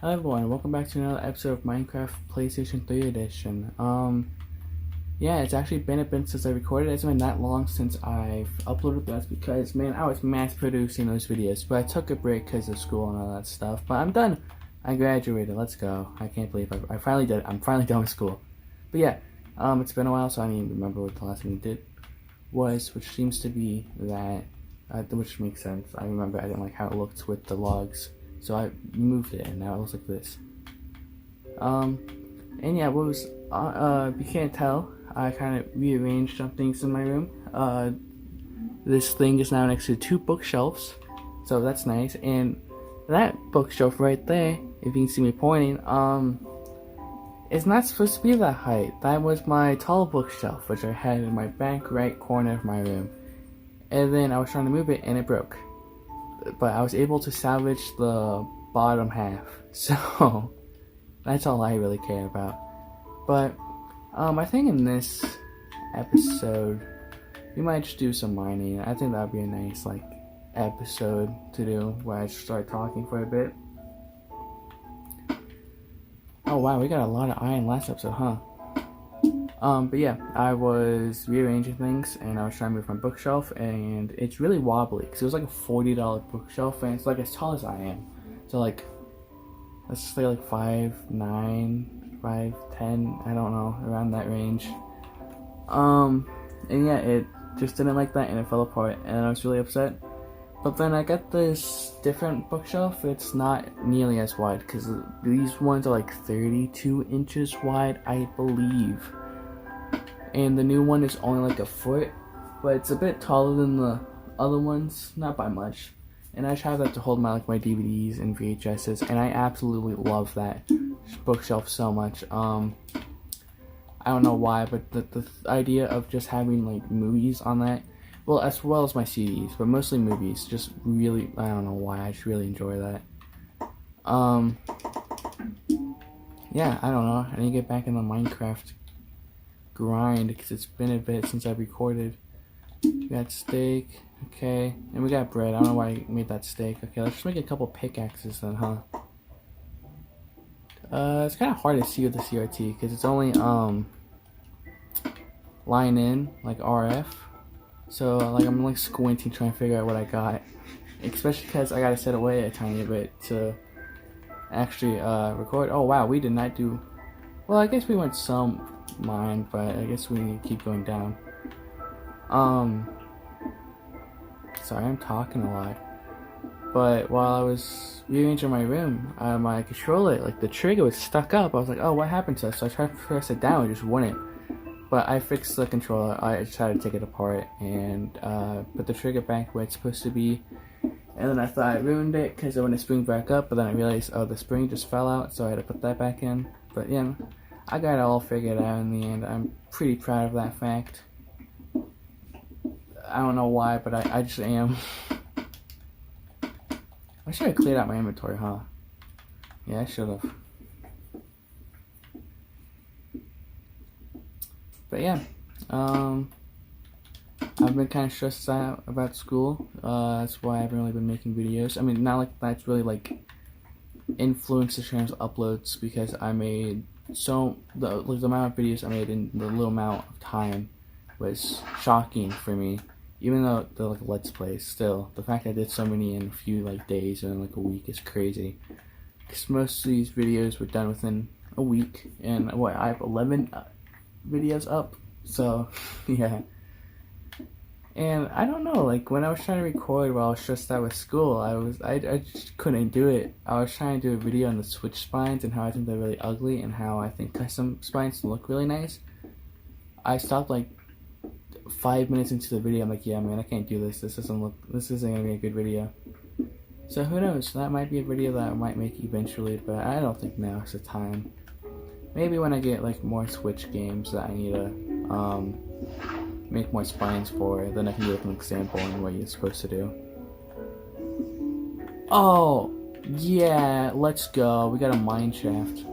Hello everyone, welcome back to another episode of Minecraft PlayStation 3 Edition. Yeah, it's actually been a bit since I recorded. It's been that long since I've uploaded. That's because, man, I was mass producing those videos, but I took a break because of school and all that stuff. But I'm done. I graduated. Let's go. I can't believe I finally did it. I'm finally done with school. But yeah, it's been a while, so I don't even remember what the last thing I did was, which seems to be that, which makes sense. I remember I didn't like how it looked with the logs. So I moved it and now it looks like this. And yeah, what was, if you can't tell, I kind of rearranged some things in my room. This thing is now next to two bookshelves, so that's nice. And that bookshelf right there, if you can see me pointing, it's not supposed to be that height. That was my tall bookshelf, which I had in my back right corner of my room. And then I was trying to move it and it broke. But I was able to salvage the bottom half, so that's all I really care about. But I think in this episode we might just do some mining. I think that'd be a nice episode to do where I just start talking for a bit. Oh wow, we got a lot of iron last episode, huh? But yeah, I was rearranging things and I was trying to move my bookshelf, and it's really wobbly because it was like a $40 bookshelf and it's like as tall as I am. So like, let's say like 5'9", 5'10", I don't know, around that range. And yeah, it just didn't like that and it fell apart and I was really upset. But then I got this different bookshelf. It's not nearly as wide because these ones are like 32 inches wide, I believe. And the new one is only like a foot, but it's a bit taller than the other ones, not by much. And I just have that to hold my my DVDs and VHSs, and I absolutely love that bookshelf so much. I don't know why, but the idea of just having like movies on that, well as my CDs, but mostly movies, just really, I don't know why, I just really enjoy that. Yeah, I don't know. I need to get back in the Minecraft grind because it's been a bit since I recorded. We got steak, okay, and we got bread. I don't know why I made that steak. Okay, let's just make a couple pickaxes then, huh? It's kind of hard to see with the CRT because it's only line in like RF, so like I'm like squinting trying to figure out what I got, especially because I gotta set away a tiny bit to actually record. Oh wow, we did not do well. I guess we went some mine, but I guess we need to keep going down. Sorry, I'm talking a lot. But while I was rearranging my room, my controller, like the trigger was stuck up. I was like, oh, what happened to it? So I tried to press it down, it just wouldn't. But I fixed the controller. I tried to take it apart and put the trigger back where it's supposed to be. And then I thought I ruined it because I wouldn't spring back up, but then I realized, oh, the spring just fell out, so I had to put that back in. But yeah, I got it all figured out in the end. I'm pretty proud of that fact. I don't know why, but I just am. I should have cleared out my inventory, huh? Yeah, I should have. But yeah, I've been kind of stressed out about school. That's why I haven't really been making videos. I mean, not like that's really like influenced the channel's uploads because I made the amount of videos I made in the little amount of time was shocking for me. Even though they're like let's plays, still the fact I did so many in a few like days and like a week is crazy. Because most of these videos were done within a week, and what, I have 11 videos up. So yeah. And I don't know, like when I was trying to record while I was stressed out with school, I just couldn't do it. I was trying to do a video on the Switch spines and how I think they're really ugly and how I think custom spines look really nice. I stopped like 5 minutes into the video. I'm like, yeah man, I can't do this. This isn't gonna be a good video. So who knows, that might be a video that I might make eventually, but I don't think now is the time. Maybe when I get like more Switch games that I need to make more spines for, then I can give an example on what you're supposed to do. Oh yeah, let's go. We got a Mineshaft.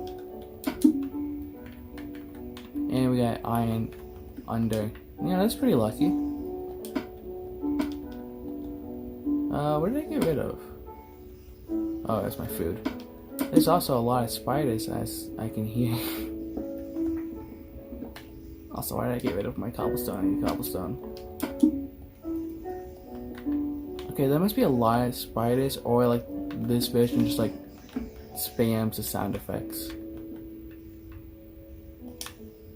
And we got iron under. Yeah, that's pretty lucky. What did I get rid of? Oh, that's my food. There's also a lot of spiders, as I can hear. Also, why did I get rid of my cobblestone? I need cobblestone. Okay, there must be a lot of spiders, or like this version just like spams the sound effects.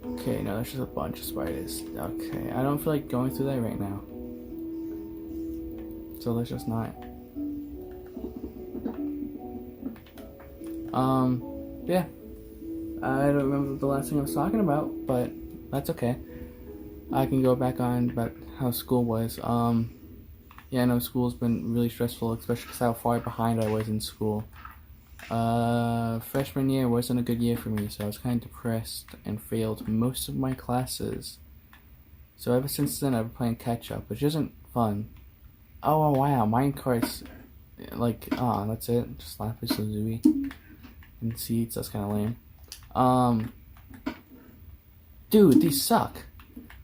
Okay, no, there's just a bunch of spiders. Okay, I don't feel like going through that right now. So let's just not. Yeah. I don't remember the last thing I was talking about, but that's okay. I can go back on about how school was. Yeah, I know school's been really stressful, especially because how far behind I was in school. Freshman year wasn't a good year for me, so I was kind of depressed and failed most of my classes. So ever since then, I've been playing catch up, which isn't fun. Oh wow, minecarts, like, that's it. Just lapis lazuli and seeds. That's kind of lame. Dude, these suck.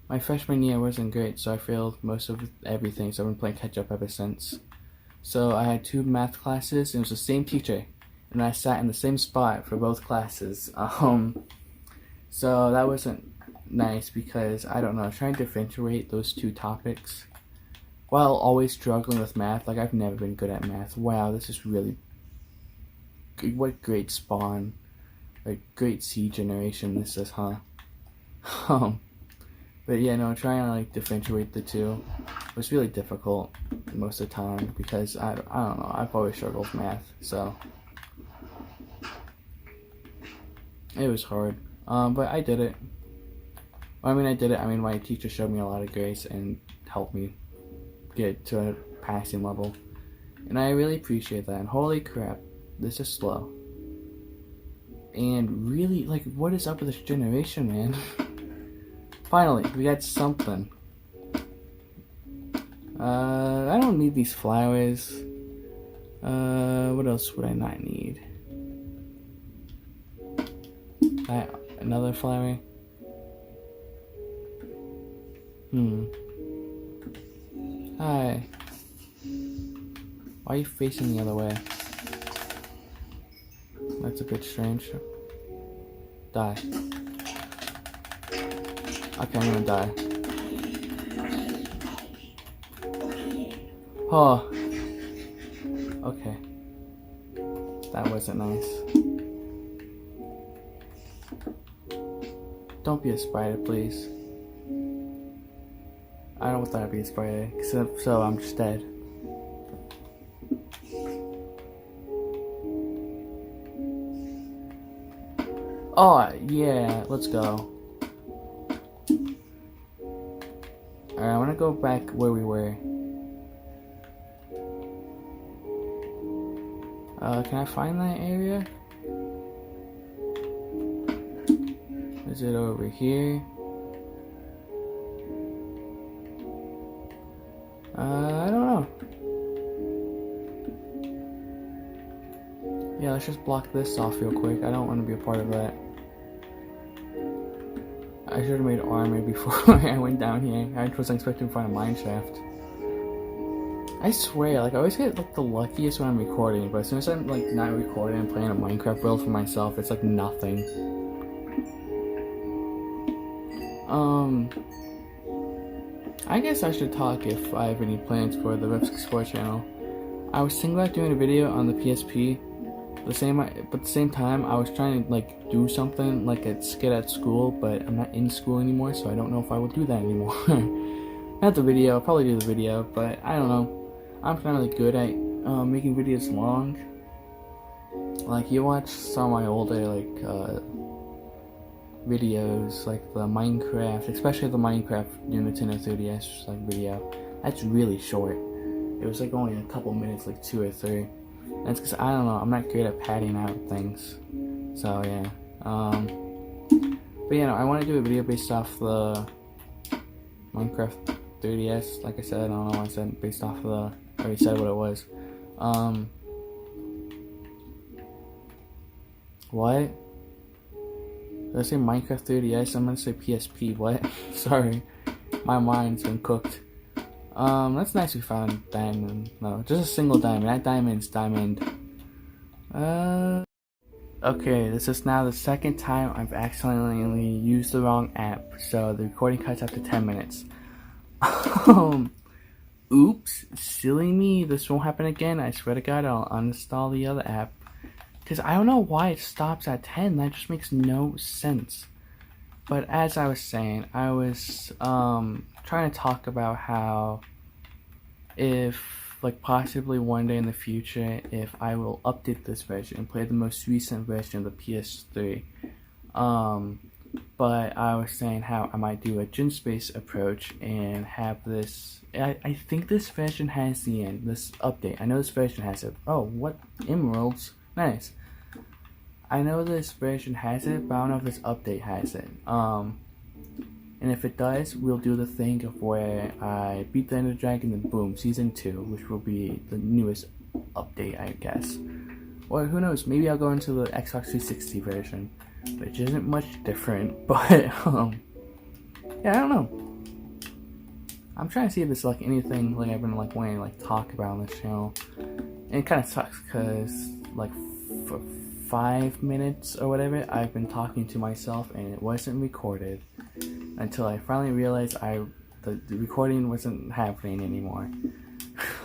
My freshman year wasn't great, so I failed most of everything. So I've been playing catch up ever since. So I had 2 math classes, and it was the same teacher, and I sat in the same spot for both classes. So that wasn't nice because I don't know, trying to differentiate those 2 topics while always struggling with math. Like, I've never been good at math. Wow, this is really what great spawn, like great seed generation this is, huh? But yeah, no, trying to like differentiate the 2 was really difficult most of the time because I don't know, I've always struggled with math, so it was hard. But I did it. I mean, my teacher showed me a lot of grace and helped me get to a passing level, and I really appreciate that. And holy crap, this is slow. And really, like, what is up with this generation, man? Finally, we got something. I don't need these flowers. What else would I not need? Another flower? Hi. Why are you facing the other way? That's a bit strange. Die. Okay, I'm gonna die. Oh. Okay. That wasn't nice. Don't be a spider, please. I don't want to be a spider, except so I'm just dead. Oh, yeah, let's go. Alright, I want to go back where we were. Can I find that area? Is it over here? I don't know. Yeah, let's just block this off real quick. I don't want to be a part of that. I should have made armor before I went down here. I wasn't expecting to find a mineshaft. I swear, like, I always get like the luckiest when I'm recording, but as soon as I'm like not recording and playing a Minecraft world for myself, it's like nothing. I guess I should talk if I have any plans for the Rips Explore channel. I was thinking about doing a video on the PSP. But at the same time, I was trying to like do something like a skit at school, but I'm not in school anymore, so I don't know if I will do that anymore. Not the video, I'll probably do the video, but I don't know. I'm not really good at making videos long. Like, you watch some of my older like videos, like the Minecraft, especially the Minecraft Nintendo 3DS like video. That's really short. It was like only a couple minutes, like 2 or 3. That's because I don't know, I'm not great at padding out things. So yeah. But you know, I want to do a video based off the Minecraft 3DS. Like I said, I don't know why I said based off the. I already said what it was. What? Did I say Minecraft 3DS? I'm gonna say PSP. What? Sorry, my mind's been cooked. That's nice we found diamond. No, just a single diamond. That diamond's diamond. Okay, this is now the second time I've accidentally used the wrong app, so the recording cuts after 10 minutes. Oops, silly me, this won't happen again. I swear to God, I'll uninstall the other app. Because I don't know why it stops at 10, that just makes no sense. But as I was saying, I was trying to talk about how if, like, possibly one day in the future, if I will update this version and play the most recent version of the PS3. But I was saying how I might do a gym space approach and have this. I think this version has the end. This update. I know this version has it. Oh, what emeralds? Nice. I know this version has it, but I don't know if this update has it. And if it does, we'll do the thing of where I beat the Ender Dragon and boom, Season 2, which will be the newest update, I guess. Or who knows, maybe I'll go into the Xbox 360 version, which isn't much different, but, yeah, I don't know. I'm trying to see if it's, like, anything, like, I've been, like, wanting to, like, talk about on this channel. And it kind of sucks, because, like, for 5 minutes or whatever, I've been talking to myself, and it wasn't recorded. Until I finally realized the recording wasn't happening anymore.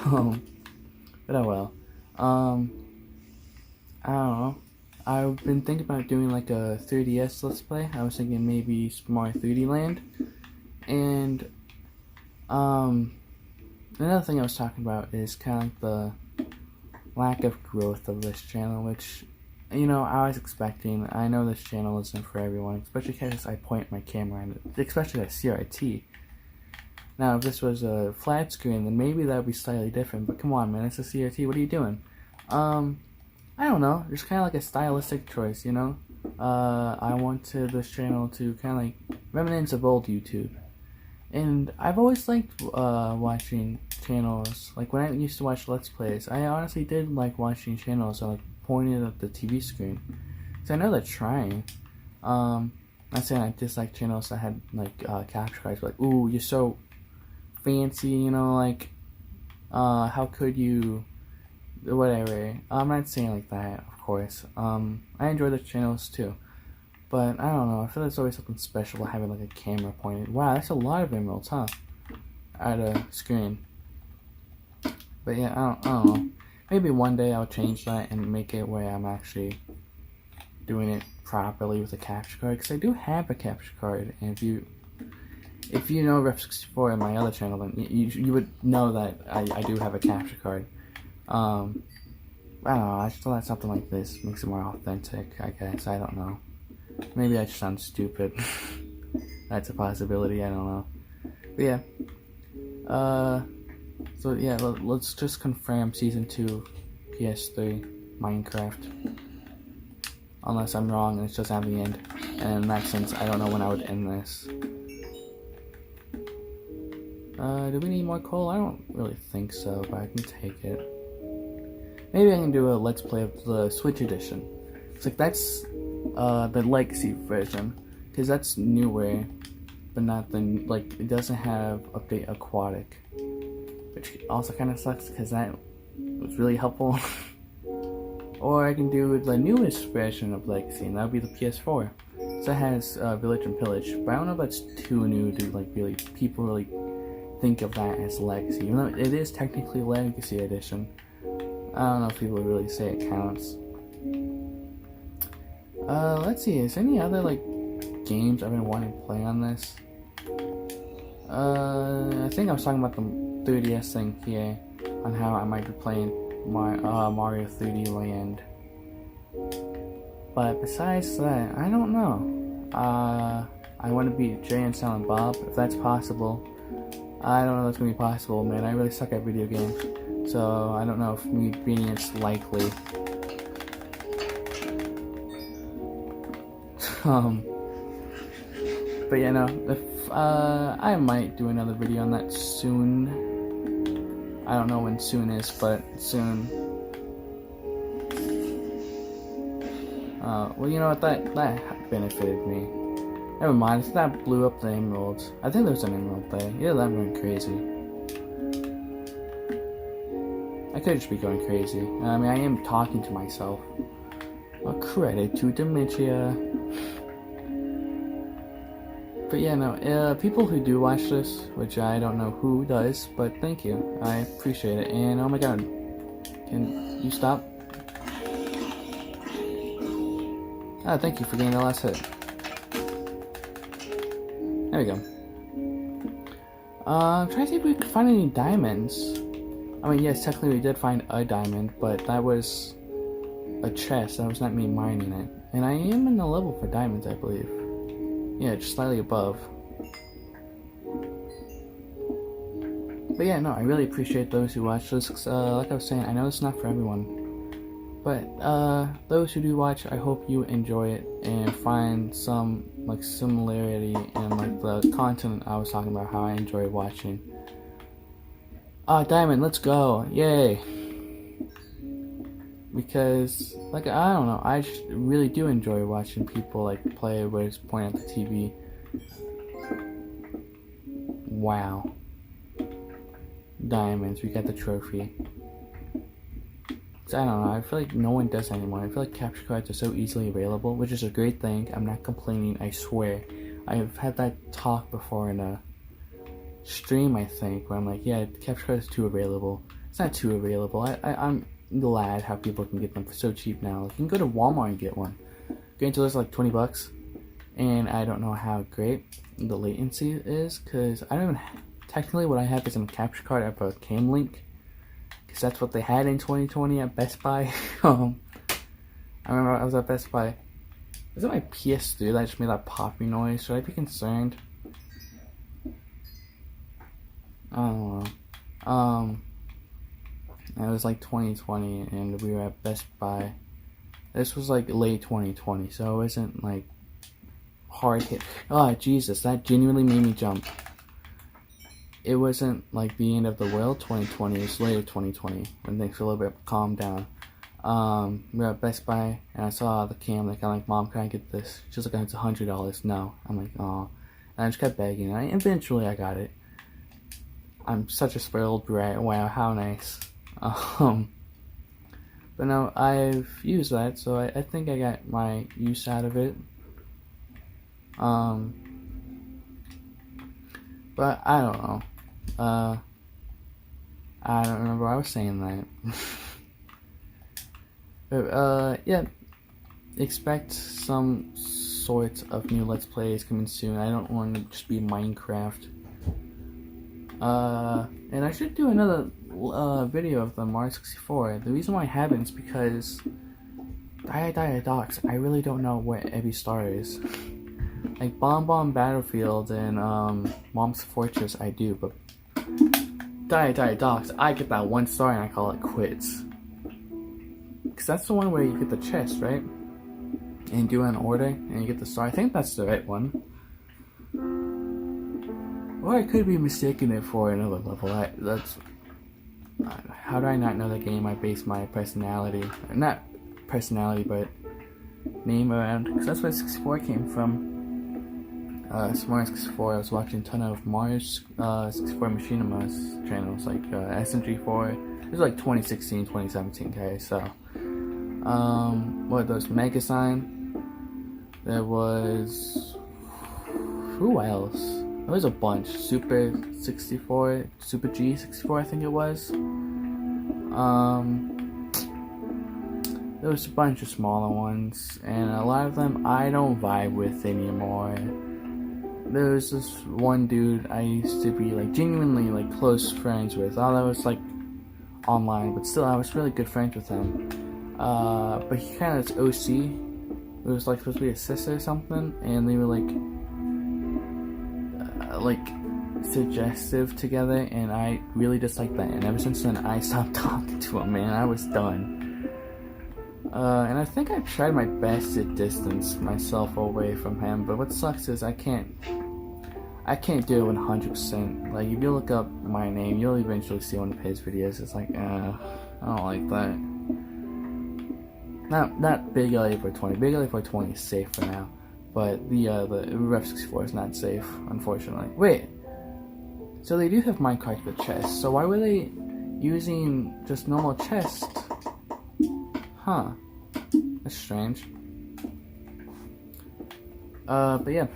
But oh well. I don't know. I've been thinking about doing like a 3DS Let's Play. I was thinking maybe Super Mario 3D Land. And another thing I was talking about is kind of like the lack of growth of this channel, which, you know, I was expecting. I know this channel isn't for everyone, especially because I point my camera and especially at CRT. Now, if this was a flat screen, then maybe that would be slightly different, but come on, man, it's a CRT, what are you doing? I don't know, just kind of like a stylistic choice, you know? I wanted this channel to kind of like remnants of old YouTube. And I've always liked watching channels, like when I used to watch Let's Plays, I honestly did like watching channels that like pointed at the TV screen. So I know they're trying. Not saying I dislike channels that had like capture cards, like, ooh, you're so fancy, you know, like, how could you, whatever. I'm not saying like that, of course. I enjoy the channels too. But I don't know, I feel there's always something special about having like a camera pointed. Wow, that's a lot of emeralds, huh? At a screen. But yeah, I don't know. Maybe one day I'll change that and make it where I'm actually doing it properly with a capture card, because I do have a capture card, and if you know Ref64 in my other channel, then you would know that I do have a capture card. I don't know, I just thought something like this makes it more authentic, I guess. I don't know. Maybe I just sound stupid. That's a possibility, I don't know. But yeah. So yeah, let's just confirm Season 2 PS3 Minecraft. Unless I'm wrong and it's just at the end. And in that sense, I don't know when I would end this. Do we need more coal? I don't really think so, but I can take it. Maybe I can do a Let's Play of the Switch edition. It's like, that's the Legacy version. Because that's newer, but not the, like, it doesn't have Update Aquatic. Which also kind of sucks, because that was really helpful. Or I can do the newest version of Legacy, and that would be the PS4. So it has Village and Pillage, but I don't know if that's too new to like really people really think of that as Legacy, even though it is technically Legacy Edition. I don't know if people really say it counts. Let's see, is there any other like games I've been wanting to play on this? I think I was talking about the 3DS thing here, on how I might be playing Mario 3D Land. But besides that, I don't know. I want to beat Jay and Silent Bob, if that's possible. I don't know if it's going to be possible, man. I really suck at video games. So I don't know if me beating it's likely. But yeah, no, if I might do another video on that soon. I don't know when soon is, but soon. Well, you know what, that benefited me. Never mind, it's that blew up the emeralds. I think there's an emerald there. Yeah, that went crazy. I could just be going crazy. I mean, I am talking to myself. credit to dementia. But yeah, no, people who do watch this, which I don't know who does, but thank you. I appreciate it. And oh my god, can you stop? Ah, thank you for getting the last hit. There we go. I'm trying to see if we could find any diamonds. I mean, yes, technically we did find a diamond, but that was a chest. That was not me mining it. And I am in the level for diamonds, I believe. Yeah, just slightly above. But yeah, no, I really appreciate those who watch this. Like I was saying, I know it's not for everyone. But those who do watch, I hope you enjoy it and find some like similarity in like the content I was talking about, how I enjoy watching. Diamond, let's go. Yay. Because, like, I don't know, I just really do enjoy watching people, like, play where it's pointing at the TV. Wow. Diamonds, we got the trophy. So, I don't know, I feel like no one does anymore. I feel like capture cards are so easily available, which is a great thing. I'm not complaining, I swear. I've had that talk before in a stream, I think, where I'm like, yeah, capture cards is too available. It's not too available. I'm glad how people can get them for so cheap now. Like, you can go to Walmart and get one. Granted, it's like 20 bucks, and I don't know how great the latency is, because I don't even technically what I have is a capture card of a cam link, because that's what they had in 2020 at Best Buy. I remember I was at Best Buy. Was it my PS3 that just made that popping noise? Should I be concerned? I don't know. It was like 2020 and we were at Best Buy. This was like late 2020, so it wasn't like hard hit. Oh Jesus, that genuinely made me jump. It wasn't like the end of the world 2020, it was later 2020 when things were a little bit calmed down. We were at Best Buy and I saw the cam, like I'm like, Mom, can I get this? She's like, it's $100. No. I'm like, oh. And I just kept begging and eventually I got it. I'm such a spoiled brat. Wow, how nice. But no, I've used that, so I think I got my use out of it. But I don't know. I don't remember I was saying that. But, yeah. Expect some sorts of new Let's Plays coming soon. I don't want to just be Minecraft. And I should do another video of the Mario 64. The reason why I haven't is because Docs, I really don't know where every star is. Like Bomb Bomb Battlefield and Mom's Fortress I do, but Docs, I get that 1 star and I call it quits. Cause that's the one where you get the chest, right? And do it in order and you get the star. I think that's the right one. Or I could be mistaking it for another level. How do I not know that game? I base my personality, not personality, but name around, because that's where 64 came from. Mario 64, I was watching a ton of Mario 64 Machinima's channels, like SMG4. It was like 2016, 2017, guys. So, what are those? Mega Sign. There was, who else? There was a bunch. Super 64, Super G 64, I think it was. There was a bunch of smaller ones, and a lot of them I don't vibe with anymore. There was this one dude I used to be like genuinely like close friends with. Although I was like online, but still I was really good friends with him. But he kind of was OC. It was like supposed to be a sister or something, and they were like suggestive together, and I really disliked that, and ever since then I stopped talking to him, man. I was done. And I think I tried my best to distance myself away from him, but what sucks is I can't do it 100%. Like, if you look up my name, you'll eventually see one of his videos. It's like, I don't like that. Not Big LA 420. Big LA 420 is safe for now. But the Ref 64 is not safe, unfortunately. Wait, so they do have minecarts with chests, so why were they using just normal chests? Huh. That's strange. But yeah.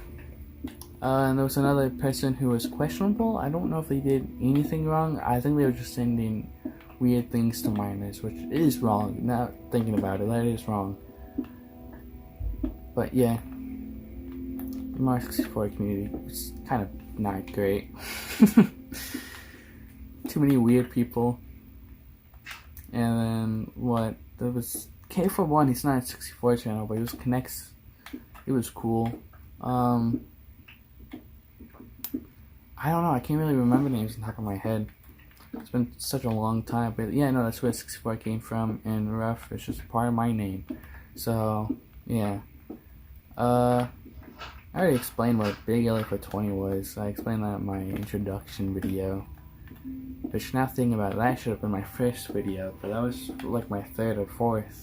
And there was another person who was questionable. I don't know if they did anything wrong. I think they were just sending weird things to minors, which is wrong. Now thinking about it, that is wrong. But yeah, the Mario 64 community is kind of not great. Too many weird people. And then what? There was K for one. He's not a 64 channel, but he was Connects. It was cool. I don't know. I can't really remember names on top of my head. It's been such a long time, but yeah, no, that's where 64 came from. And Rough is just part of my name. So yeah. I already explained what Big L for 20 was. I explained that in my introduction video. But now thinking about it, that should have been my first video, but that was like my third or fourth.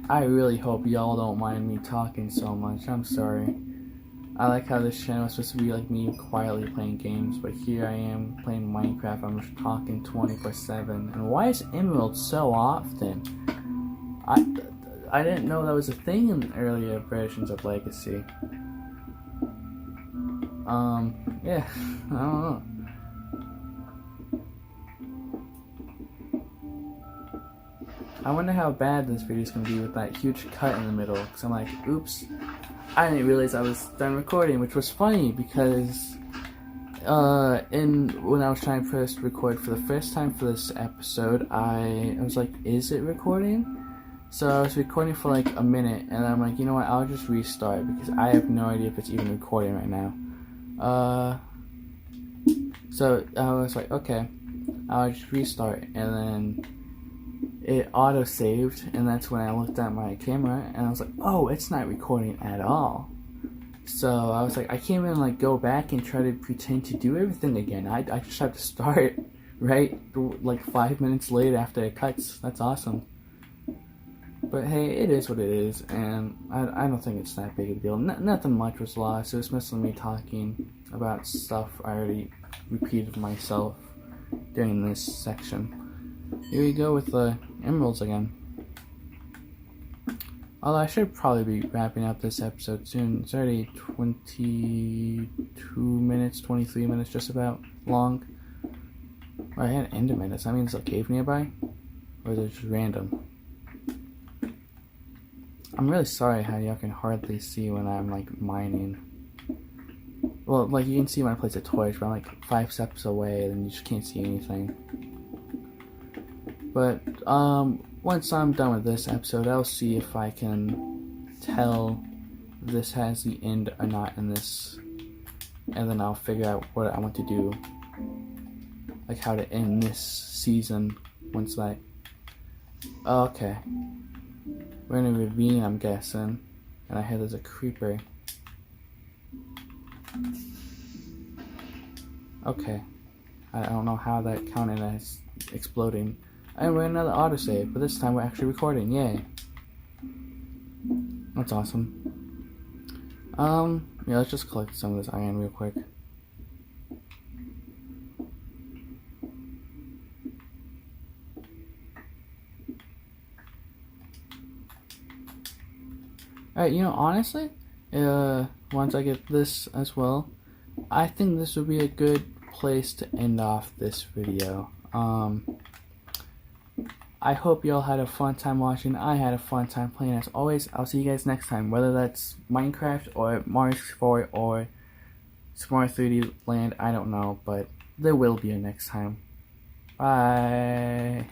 I really hope y'all don't mind me talking so much. I'm sorry. I like how this channel is supposed to be like me quietly playing games, but here I am playing Minecraft. I'm just talking 24/7. And why is Emerald so often? I didn't know that was a thing in earlier versions of Legacy. Yeah, I don't know. I wonder how bad this video is going to be with that huge cut in the middle, because I'm like, oops, I didn't realize I was done recording, which was funny, because when I was trying to first record for the first time for this episode, I was like, is it recording? So I was recording for like a minute, and I'm like, you know what, I'll just restart, because I have no idea if it's even recording right now. So I was like, okay, I'll just restart, and then it auto-saved, and that's when I looked at my camera, and I was like, oh, it's not recording at all. So I was like, I can't even like go back and try to pretend to do everything again. I just have to start right like 5 minutes later after it cuts. That's awesome. But hey, it is what it is, and I don't think it's that big a deal. Nothing much was lost. It was mostly me talking about stuff I already repeated myself during this section. Here we go with the emeralds again. Although I should probably be wrapping up this episode soon. It's already 22 minutes, 23 minutes just about long. Oh, I had end minutes. That means a cave nearby? Or is it just random? I'm really sorry how y'all can hardly see when I'm like mining. Well, like you can see when I place a torch, but I'm like 5 steps away and you just can't see anything. But once I'm done with this episode, I'll see if I can tell this has the end or not in this, and then I'll figure out what I want to do, like how to end this season once that. Okay, we're in a ravine, I'm guessing, and I hear there's a creeper. Okay, I don't know how that counted as exploding. And we're in another autosave, but this time we're actually recording, yay. That's awesome. Yeah, let's just collect some of this iron real quick. Alright, you know, honestly, once I get this as well, I think this would be a good place to end off this video. I hope y'all had a fun time watching. I had a fun time playing. As always, I'll see you guys next time. Whether that's Minecraft or Mario 64 or Smart 3D Land, I don't know. But there will be a next time. Bye.